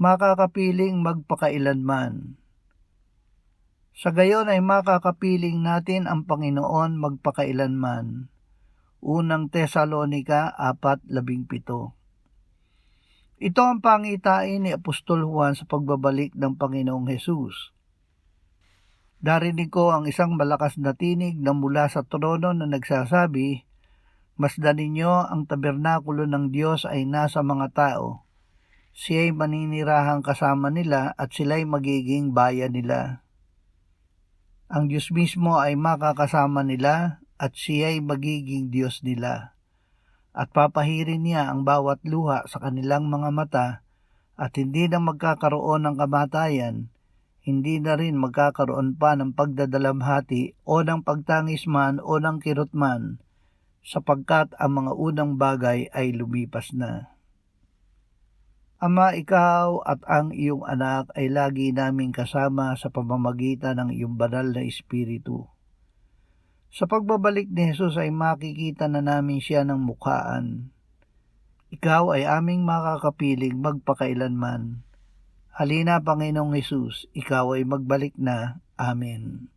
makakapiling magpakailanman. Sa gayon ay makakapiling natin ang Panginoon magpakailanman. Unang Tesalonica 4:17. Ito ang pangitain ni Apostol Juan sa pagbabalik ng Panginoong Hesus. Darinig ko ang isang malakas na tinig na mula sa trono na nagsasabi, "Masdan ninyo ang tabernakulo ng Diyos ay nasa mga tao. Siya'y maninirahang kasama nila at sila'y magiging bayan nila. Ang Diyos mismo ay makakasama nila at siya'y magiging Diyos nila. At papahirin niya ang bawat luha sa kanilang mga mata at hindi na magkakaroon ng kamatayan, hindi na rin magkakaroon pa ng pagdadalamhati o ng pagtangis man o ng kirot man, sapagkat ang mga unang bagay ay lumipas na." Ama, ikaw at ang iyong anak ay lagi naming kasama sa pamamagitan ng iyong banal na Espiritu. Sa pagbabalik ni Jesus ay makikita na namin siya ng mukhaan. Ikaw ay aming makakapiling magpakailanman. Halina, Panginoong Jesus, ikaw ay magbalik na. Amen.